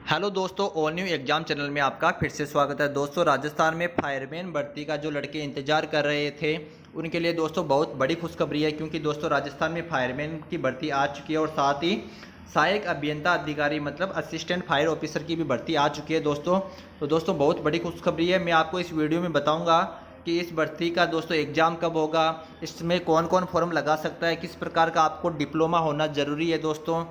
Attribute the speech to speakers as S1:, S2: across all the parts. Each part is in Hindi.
S1: हेलो दोस्तों, ऑल न्यू एग्जाम चैनल में आपका फिर से स्वागत है। दोस्तों, राजस्थान में फायरमैन भर्ती का जो लड़के इंतजार कर रहे थे उनके लिए दोस्तों बहुत बड़ी खुशखबरी है, क्योंकि दोस्तों राजस्थान में फायरमैन की भर्ती आ चुकी है और साथ ही सहायक अभियंता अधिकारी मतलब असिस्टेंट फायर ऑफिसर की भी भर्ती आ चुकी है दोस्तों। तो दोस्तों बहुत बड़ी खुशखबरी है। मैं आपको इस वीडियो में बताऊँगा कि इस भर्ती का दोस्तों एग्ज़ाम कब होगा, इसमें कौन कौन फॉर्म लगा सकता है, किस प्रकार का आपको डिप्लोमा होना ज़रूरी है दोस्तों,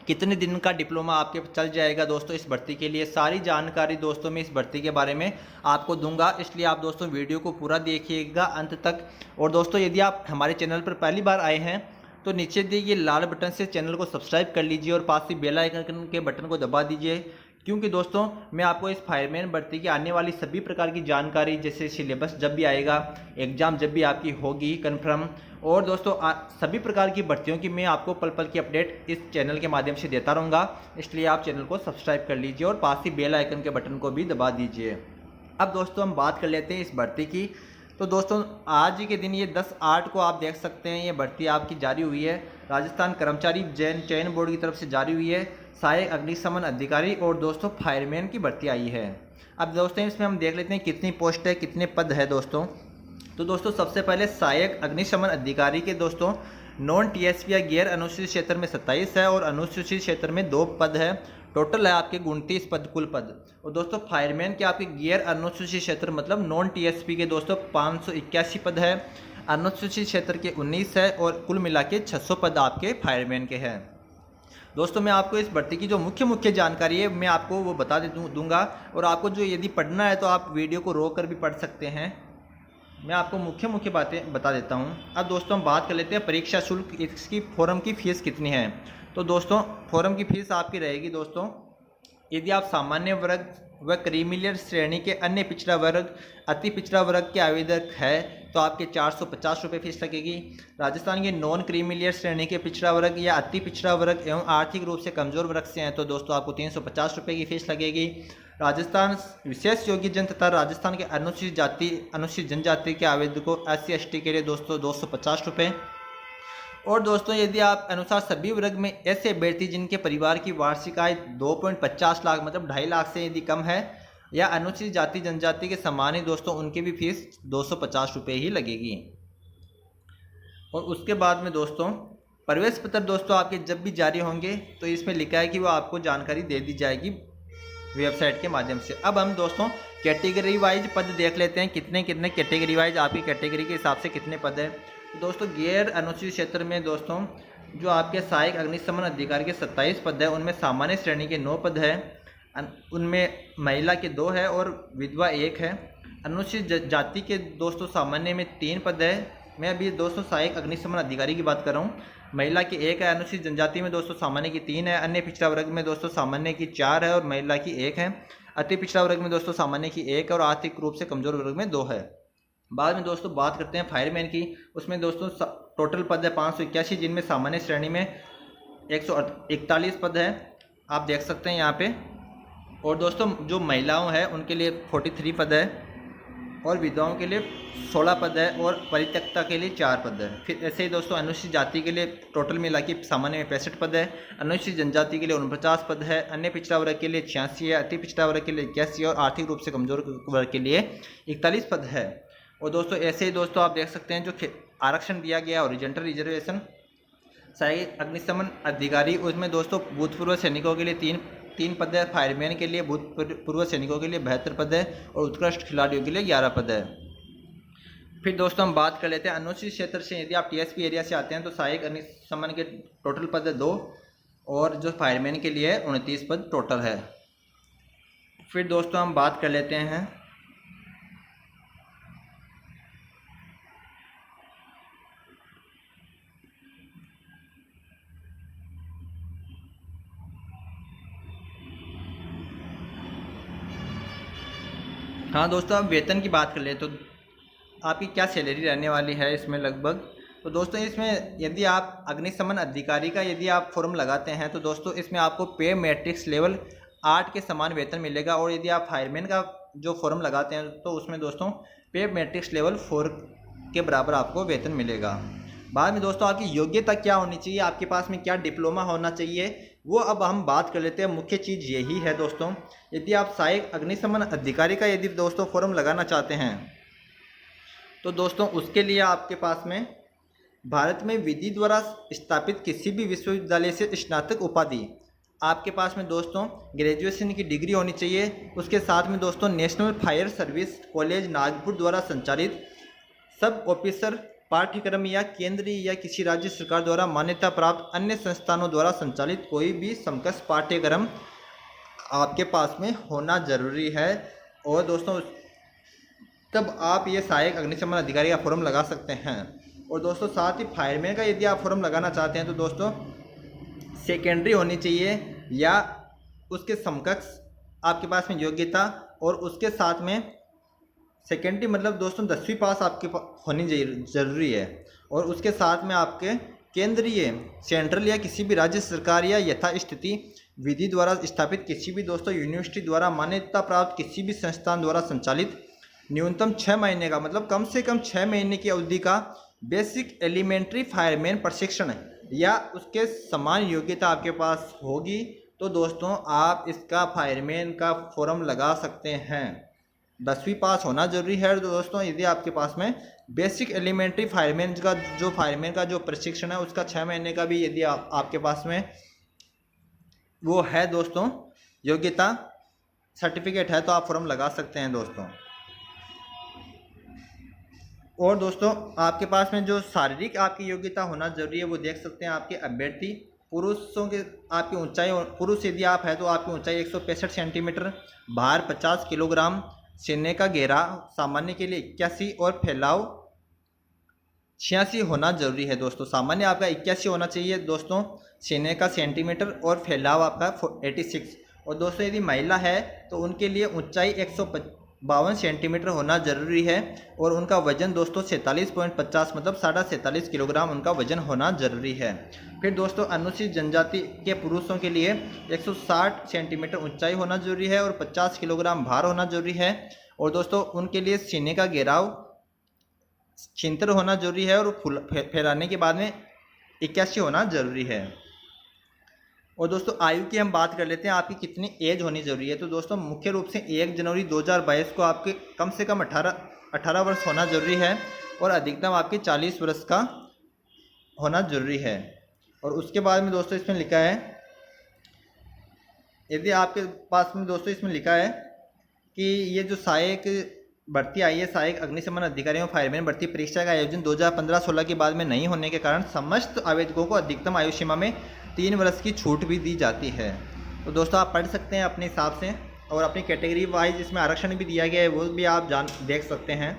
S1: कितने दिन का डिप्लोमा आपके चल जाएगा दोस्तों इस भर्ती के लिए। सारी जानकारी दोस्तों मैं इस भर्ती के बारे में आपको दूंगा, इसलिए आप दोस्तों वीडियो को पूरा देखिएगा अंत तक। और दोस्तों यदि आप हमारे चैनल पर पहली बार आए हैं तो नीचे दिए गए लाल बटन से चैनल को सब्सक्राइब कर लीजिए और पास ही बेल आइकन के बटन को दबा दीजिए, क्योंकि दोस्तों मैं आपको इस फायरमैन भर्ती की आने वाली सभी प्रकार की जानकारी, जैसे सिलेबस जब भी आएगा, एग्ज़ाम जब भी आपकी होगी कन्फर्म, और दोस्तों सभी प्रकार की भर्तियों की मैं आपको पल पल की अपडेट इस चैनल के माध्यम से देता रहूँगा। इसलिए आप चैनल को सब्सक्राइब कर लीजिए और पास ही बेल आइकन के बटन को भी दबा दीजिए। अब दोस्तों हम बात कर लेते हैं इस भर्ती की। तो दोस्तों आज ही के दिन ये 10/8 को आप देख सकते हैं ये भर्ती आपकी जारी हुई है। राजस्थान कर्मचारी चयन बोर्ड की तरफ से जारी हुई है। सहायक अग्निशमन अधिकारी और दोस्तों फायरमैन की भर्ती आई है। अब दोस्तों इसमें हम देख लेते हैं कितनी पोस्ट है, कितने पद है दोस्तों। तो दोस्तों सबसे पहले सहायक अग्निशमन अधिकारी के दोस्तों नॉन टीएसपी या गैर अनुसूचित क्षेत्र में 27 है और अनुसूचित क्षेत्र में 2 पद है। टोटल है आपके 29 पद, कुल पद। और दोस्तों फायरमैन के आपके गैर अनुसूचित क्षेत्र मतलब नॉन टीएसपी के दोस्तों 581 पद है, अनुसूचित क्षेत्र के 19 है और कुल मिला के 600 पद आपके फायरमैन के हैं। दोस्तों मैं आपको इस भर्ती की जो मुख्य जानकारी है मैं आपको वो बता दूंगा, और आपको जो यदि पढ़ना है तो आप वीडियो को रोक कर भी पढ़ सकते हैं। मैं आपको मुख्य बातें बता देता हूं। अब दोस्तों हम बात कर लेते हैं परीक्षा शुल्क, इसकी फॉर्म की फ़ीस कितनी है। तो दोस्तों फॉर्म की फ़ीस आपकी रहेगी दोस्तों, यदि आप सामान्य वर्ग व क्रीमिलियर श्रेणी के अन्य पिछड़ा वर्ग, अति पिछड़ा वर्ग के आवेदक है तो आपके 450 रुपये फीस लगेगी। राजस्थान के नॉन क्रीमिलियर श्रेणी के पिछड़ा वर्ग या अति पिछड़ा वर्ग एवं आर्थिक रूप से कमजोर वर्ग से हैं तो दोस्तों आपको 350 रुपये की फीस लगेगी। राजस्थान विशेष योग्य जन तथा राजस्थान के अनुसूचित जनजाति के आवेदकों SC/ST के लिए दोस्तों 250 रुपये। और दोस्तों यदि आप अनुसार सभी वर्ग में ऐसे अभ्यर्थी जिनके परिवार की वार्षिक आय 2.50 लाख मतलब 2.5 लाख से यदि कम है या अनुसूचित जाति जनजाति के समान ही दोस्तों उनकी भी फीस 250 रुपये ही लगेगी। और उसके बाद में दोस्तों प्रवेश पत्र दोस्तों आपके जब भी जारी होंगे तो इसमें लिखा है कि वो आपको जानकारी दे दी जाएगी वेबसाइट के माध्यम से। अब हम दोस्तों कैटेगरी वाइज पद देख लेते हैं, कितने कितने कैटेगरी वाइज आपकी कैटेगरी के हिसाब से कितने पद है। दोस्तों गैर अनुसूचित क्षेत्र में दोस्तों जो आपके सहायक अग्निशमन अधिकारी के 27 पद है, उनमें सामान्य श्रेणी के 9 पद है, उनमें महिला के 2 है और विधवा 1 है। अनुसूचित जाति के दोस्तों सामान्य में 3 पद है। मैं अभी दोस्तों सहायक अग्निशमन अधिकारी की बात कर रहा हूँ। महिला की 1 है, अनुसूचित जनजाति में दोस्तों सामान्य की 3 है, अन्य पिछड़ा वर्ग में दोस्तों सामान्य की 4 है और महिला की 1 है। अति पिछड़ा वर्ग में दोस्तों सामान्य की 1 है और आर्थिक रूप से कमजोर वर्ग में 2 है। बाद में दोस्तों बात करते हैं फायरमैन की। उसमें दोस्तों टोटल पद है 581, जिनमें सामान्य श्रेणी में 141 पद है, आप देख सकते हैं यहाँ पे। और दोस्तों जो महिलाओं हैं उनके लिए 43 पद है और विधवाओं के लिए 16 पद है और परित्यक्ता के लिए 4 पद है। फिर ऐसे ही दोस्तों अनुसूचित जाति के लिए टोटल मिला के सामान्य में 65 पद है, अनुसूचित जनजाति के लिए 49 पद है, अन्य पिछड़ा वर्ग के लिए 86 है, अति पिछड़ा वर्ग के लिए 81 और आर्थिक रूप से कमजोर वर्ग के लिए 41 पद है। और दोस्तों ऐसे ही दोस्तों आप देख सकते हैं जो आरक्षण दिया गया हॉरिजॉन्टल रिजर्वेशन सहायक अग्निशमन अधिकारी, उसमें दोस्तों भूतपूर्व सैनिकों के लिए तीन पद है, फायरमैन के लिए भूतपूर्व सैनिकों के लिए 72 पद है और उत्कृष्ट खिलाड़ियों के लिए 11 पद है। फिर दोस्तों हम बात कर लेते हैं अनुसूचित क्षेत्र से, यदि आप टीएसपी एरिया से आते हैं तो सहायक अग्निशमन के टोटल पद है 2 और जो फायरमैन के लिए 29 पद टोटल है। फिर दोस्तों हम बात कर लेते हैं हाँ दोस्तों अब वेतन की बात कर ले तो आपकी क्या सैलरी रहने वाली है इसमें लगभग। तो दोस्तों इसमें यदि आप अग्निशमन अधिकारी का यदि आप फॉर्म लगाते हैं तो दोस्तों इसमें आपको पे मैट्रिक्स लेवल 8 के समान वेतन मिलेगा, और यदि आप फायरमैन का जो फॉर्म लगाते हैं तो उसमें दोस्तों पे मैट्रिक्स लेवल 4 के बराबर आपको वेतन मिलेगा। बाद में दोस्तों आपकी योग्यता क्या होनी चाहिए, आपके पास में क्या डिप्लोमा होना चाहिए वो अब हम बात कर लेते हैं। मुख्य चीज़ यही है दोस्तों, यदि आप सहायक अग्निशमन अधिकारी का यदि दोस्तों फॉर्म लगाना चाहते हैं तो दोस्तों उसके लिए आपके पास में भारत में विधि द्वारा स्थापित किसी भी विश्वविद्यालय से स्नातक उपाधि, आपके पास में दोस्तों ग्रेजुएशन की डिग्री होनी चाहिए। उसके साथ में दोस्तों national fire service college Nagpur द्वारा संचालित सब ऑफिसर पाठ्यक्रम या केंद्रीय या किसी राज्य सरकार द्वारा मान्यता प्राप्त अन्य संस्थानों द्वारा संचालित कोई भी समकक्ष पाठ्यक्रम आपके पास में होना जरूरी है। और दोस्तों तब आप ये सहायक अग्निशमन अधिकारी का फॉर्म लगा सकते हैं। और दोस्तों साथ ही फायरमैन का यदि आप फॉर्म लगाना चाहते हैं तो दोस्तों सेकेंडरी होनी चाहिए या उसके समकक्ष आपके पास में योग्यता, और उसके साथ में सेकेंडरी मतलब दोस्तों 10वीं पास आपके होनी ज़रूरी है। और उसके साथ में आपके केंद्रीय सेंट्रल या किसी भी राज्य सरकार या यथास्थिति विधि द्वारा स्थापित किसी भी दोस्तों यूनिवर्सिटी द्वारा मान्यता प्राप्त किसी भी संस्थान द्वारा संचालित न्यूनतम 6 महीने का मतलब कम से कम 6 महीने की अवधि का बेसिक एलिमेंट्री फायरमैन प्रशिक्षण या उसके समान योग्यता आपके पास होगी तो दोस्तों आप इसका फायरमैन का फॉर्म लगा सकते हैं। 10वीं पास होना जरूरी है दोस्तों। यदि आपके पास में बेसिक एलिमेंट्री फायरमैन का जो प्रशिक्षण है उसका 6 महीने का भी यदि आपके पास में वो है दोस्तों योग्यता सर्टिफिकेट है तो आप फॉर्म लगा सकते हैं दोस्तों। और दोस्तों आपके पास में जो शारीरिक आपकी योग्यता होना जरूरी है वो देख सकते हैं। आपके अभ्यर्थी पुरुषों के आपकी ऊंचाई, पुरुष यदि आप है तो आपकी ऊंचाई 165 सेंटीमीटर, भार 50 किलोग्राम, सीने का घेराव सामान्य के लिए 81 और फैलाव 86 होना जरूरी है दोस्तों। सामान्य आपका 81 होना चाहिए दोस्तों, सीने का सेंटीमीटर और फैलाव आपका 86। और दोस्तों यदि महिला है तो उनके लिए ऊंचाई 152 सेंटीमीटर होना जरूरी है और उनका वजन दोस्तों 47.50 मतलब 47.5 किलोग्राम उनका वजन होना जरूरी है। फिर दोस्तों अनुसूचित जनजाति के पुरुषों के लिए 160 सेंटीमीटर ऊंचाई होना जरूरी है और 50 किलोग्राम भार होना जरूरी है। और दोस्तों उनके लिए सीने का घेराव 76 होना जरूरी है और फैलाने के बाद में 81 होना जरूरी है। और दोस्तों आयु की हम बात कर लेते हैं, आपकी कितनी एज होनी जरूरी है। तो दोस्तों मुख्य रूप से 1 जनवरी 2022 को आपके कम से कम 18 वर्ष होना जरूरी है और अधिकतम आपके 40 वर्ष का होना जरूरी है। और उसके बाद में दोस्तों इसमें लिखा है, यदि आपके पास में दोस्तों इसमें लिखा है कि ये जो सहायक भर्ती आई है, सहायक अग्निशमन अधिकारियों फायरमैन भर्ती परीक्षा का आयोजन 2015-16 के बाद में नहीं होने के कारण समस्त आवेदकों को अधिकतम आयु सीमा में 3 वर्ष की छूट भी दी जाती है। तो दोस्तों आप पढ़ सकते हैं अपने हिसाब से और अपनी कैटेगरी वाइज इसमें आरक्षण भी दिया गया है वो भी आप देख सकते हैं।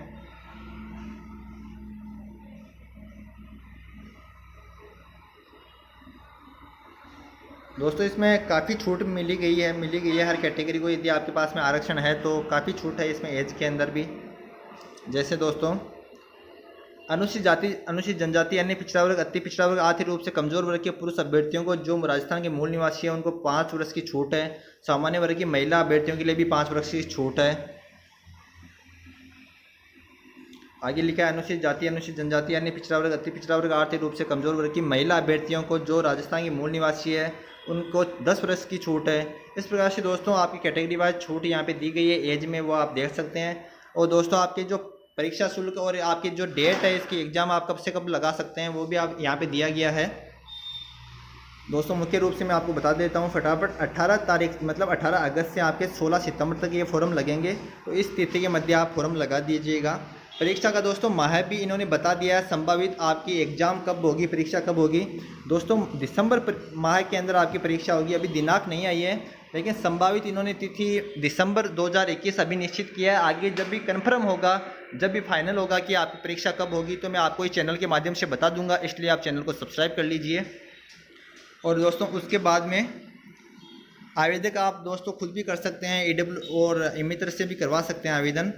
S1: दोस्तों इसमें काफ़ी छूट मिली गई है हर कैटेगरी को। यदि आपके पास में आरक्षण है तो काफ़ी छूट है इसमें एज के अंदर भी। जैसे दोस्तों अनुसूचित जाति, अनुसूचित जनजाति, अन्य पिछड़ा वर्ग, अति पिछड़ा वर्ग, आर्थिक रूप से कमजोर वर्ग के पुरुष अभ्यर्थियों को जो राजस्थान के मूल निवासी हैं उनको 5 वर्ष की छूट है। सामान्य वर्ग की महिला अभ्यर्थियों के लिए भी 5 वर्ष की छूट है। आगे लिखा है अनुसूचित जाति, अनुसूचित जनजाति, अन्य पिछड़ा वर्ग, अति पिछड़ा वर्ग, आर्थिक रूप से कमजोर वर्ग की महिला अभ्यर्थियों को जो राजस्थान के मूल निवासी है उनको 10 वर्ष की छूट है। इस प्रकार से दोस्तों आपकी कैटेगरी वाइज छूट यहाँ पे दी गई है एज में, वो आप देख सकते हैं। और दोस्तों आपके जो परीक्षा शुल्क और आपकी जो डेट है इसकी एग्ज़ाम आप कब से कब लगा सकते हैं वो भी आप यहाँ पे दिया गया है। दोस्तों मुख्य रूप से मैं आपको बता देता हूँ फटाफट। 18 तारीख मतलब 18 अगस्त से आपके 16 सितंबर तक ये फॉर्म लगेंगे, तो इस तिथि के मध्य आप फॉर्म लगा दीजिएगा। परीक्षा का दोस्तों माह भी इन्होंने बता दिया है, संभावित आपकी एग्ज़ाम कब होगी, परीक्षा कब होगी। दोस्तों दिसंबर माह के अंदर आपकी परीक्षा होगी। अभी दिनांक नहीं आई है लेकिन संभावित इन्होंने तिथि दिसंबर 2021 अभी निश्चित किया है। आगे जब भी कन्फर्म होगा, जब भी फाइनल होगा कि आपकी परीक्षा कब होगी तो मैं आपको इस चैनल के माध्यम से बता दूंगा, इसलिए आप चैनल को सब्सक्राइब कर लीजिए। और दोस्तों उसके बाद में आवेदक आप दोस्तों खुद भी कर सकते हैं, EW और मित्र से भी करवा सकते हैं आवेदन।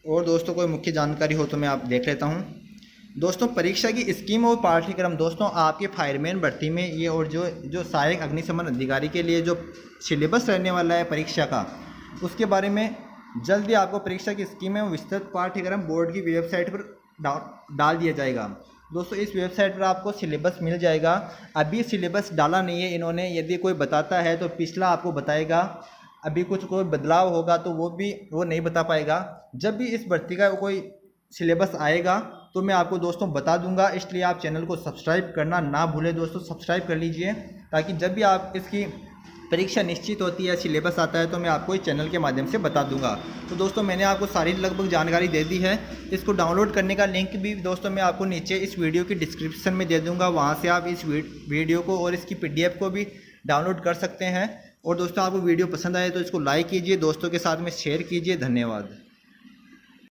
S1: और दोस्तों कोई मुख्य जानकारी हो तो मैं आप देख लेता हूँ। दोस्तों परीक्षा की स्कीम और पाठ्यक्रम दोस्तों आपके फायरमैन भर्ती में ये और जो सहायक अग्निशमन अधिकारी के लिए जो सिलेबस रहने वाला है परीक्षा का, उसके बारे में जल्द ही आपको परीक्षा की स्कीम एवं विस्तृत पाठ्यक्रम बोर्ड की वेबसाइट पर डाल दिया जाएगा। दोस्तों इस वेबसाइट पर आपको सिलेबस मिल जाएगा। अभी सिलेबस डाला नहीं है इन्होंने, यदि कोई बताता है तो पिछला आपको बताएगा। अभी कुछ कोई बदलाव होगा तो वो नहीं बता पाएगा। जब भी इस भर्ती का कोई सिलेबस आएगा तो मैं आपको दोस्तों बता दूंगा, इसलिए आप चैनल को सब्सक्राइब करना ना भूलें। दोस्तों सब्सक्राइब कर लीजिए, ताकि जब भी आप इसकी परीक्षा निश्चित होती है, सिलेबस आता है, तो मैं आपको इस चैनल के माध्यम से बता दूंगा। तो दोस्तों मैंने आपको सारी लगभग जानकारी दे दी है। इसको डाउनलोड करने का लिंक भी दोस्तों मैं आपको नीचे इस वीडियो की डिस्क्रिप्शन में दे दूंगा, वहां से आप इस वीडियो को और इसकी PDF को भी डाउनलोड कर सकते हैं। और दोस्तों आपको वीडियो पसंद आए तो इसको लाइक कीजिए, दोस्तों के साथ में शेयर कीजिए। धन्यवाद।